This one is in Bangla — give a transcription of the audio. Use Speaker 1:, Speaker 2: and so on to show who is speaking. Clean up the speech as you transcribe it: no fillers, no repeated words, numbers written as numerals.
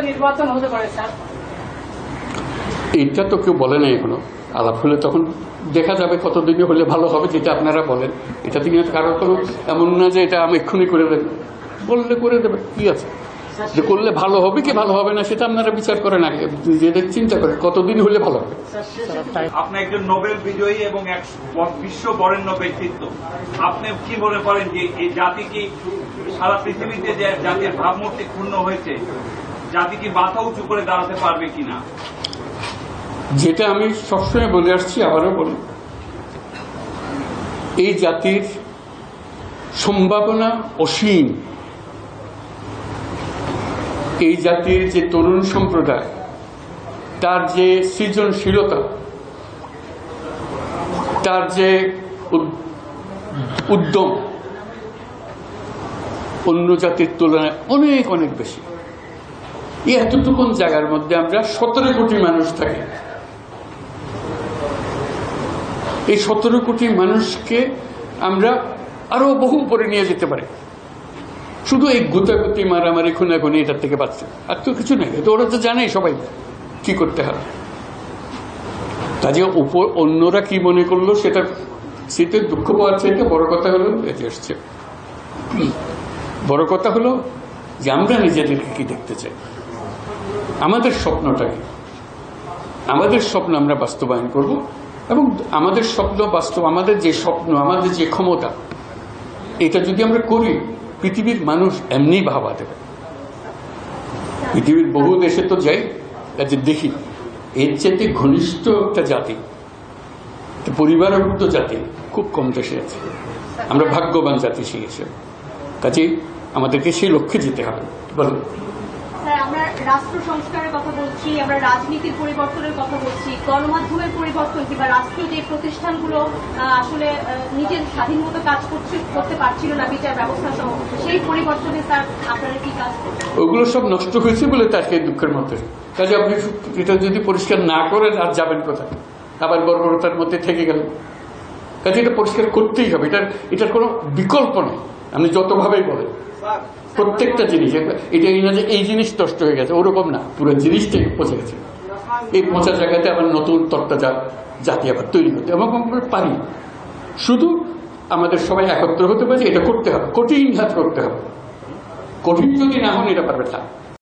Speaker 1: নির্বাচন হতে পারে স্যার?
Speaker 2: এটা তো কেউ বলে নাই এখনো। আলাপ হলে তখন দেখা যাবে কতদিনে হলে ভালো হবে, যেটা আপনারা বলেন। এটা থেকে কারো কোনো এমন না যে এটা আমি এক্ষুনি করে দেবেন, বললে করে দেবেন, কি আছে। যে করলে ভালো হবে কি ভালো হবে না সেটা আপনারা বিচার করেন আগে, নিজেদের চিন্তা করেন কতদিন হলে ভালো হবে।
Speaker 3: আপনি একজন নোবেল বিজয়ী এবং এক বিশ্ব বরেণ্য ব্যক্তিত্ব, আপনি কি মনে করেন যে এই জাতি কি সারা পৃথিবীতে যে জাতির ভাবমূর্তি ক্ষুণ্ণ হয়েছে, জাতি কি মাথা উঁচু করে দাঁড়াতে পারবে কিনা?
Speaker 2: যেটা আমি সবসময় বলে আসছি, আবারও বলি, এই জাতির সম্ভাবনা অসীম। এই জাতির যে তরুণ সম্প্রদায়, তার যে সৃজনশীলতা, তার যে উদ্যম অন্য জাতির তুলনায় অনেক অনেক বেশি। এই এতটুকুন জায়গার মধ্যে আমরা 17 কোটি মানুষ থাকি। এই 17 কোটি মানুষকে আমরা আরো বহু উপরে নিয়ে যেতে পারি, শুধু এই গুতাগুতি মারামারি খুনাখুনি এটার থেকে বাঁচছে, আর তো কিছু নেই। তো ওরা তো জানেই সবাই কি করতে হবে। কাজে উপর অন্যরা কি মনে করলো সেটা শীতের দুঃখ পাওয়ার চাইতে বড় কথা হলো এতে এসছে। বড় কথা হলো যে আমরা নিজেদেরকে কি দেখতে চাই, আমাদের স্বপ্নটা কি, আমাদের স্বপ্ন আমরা বাস্তবায়ন করব। এবং আমাদের স্বপ্ন বাস্তব, আমাদের যে স্বপ্ন, আমাদের যে ক্ষমতা, এটা যদি আমরা করি, পৃথিবীর মানুষ এমনি ভাবা দেবে। পৃথিবীর বহু দেশে তো যাই, কাজে দেখি এর চাইতে ঘনিষ্ঠ একটা জাতি, পরিবারভুক্ত জাতি খুব কম দেশে আছে। আমরা ভাগ্যবান জাতি শিখেছি। কাজেই আমাদেরকে সেই লক্ষ্যে যেতে হবে। বলুন।
Speaker 4: স্যার, আমরা রাষ্ট্র সংস্কারের কথা বলছি, আমরা রাজনীতির পরিবর্তনের কথা বলছি, গণমাধ্যমের পরিবর্তন কিংবা রাষ্ট্রীয় যে প্রতিষ্ঠানগুলো আসলে নিজের স্বাধীন মতো কাজ করতে পারছিল না, বিচার ব্যবস্থা সহ, সেই পরিবর্তনে স্যার আপনারা কি কাজ করছেন?
Speaker 2: ওগুলো সব নষ্ট হয়েছে বলে তাকে দুঃখের মধ্যে। কাজে আপনি এটা যদি পরিষ্কার না করেন আর যাবেন কোথায়, আবার বর্বরতার মধ্যে থেকে গেলেন। কাজে এটা পরিষ্কার করতেই হবে, এটার কোনো বিকল্প নেই। আপনি যতভাবেই বলেন, প্রত্যেকটা জিনিস, এটা এই না যে এই জিনিস নষ্ট হয়ে গেছে, ওরকম না, পুরো জিনিসটাই পচে গেছে। এই পচা জায়গাতে আবার নতুন তত্ত্বটা জাতি আবার তৈরি করতে এবং আমরা পারি। শুধু আমাদের সবাই একত্র হতে পারে, এটা করতে হবে, কঠিন হাত করতে হবে। কঠিন যদি না হন এটা পারবে না।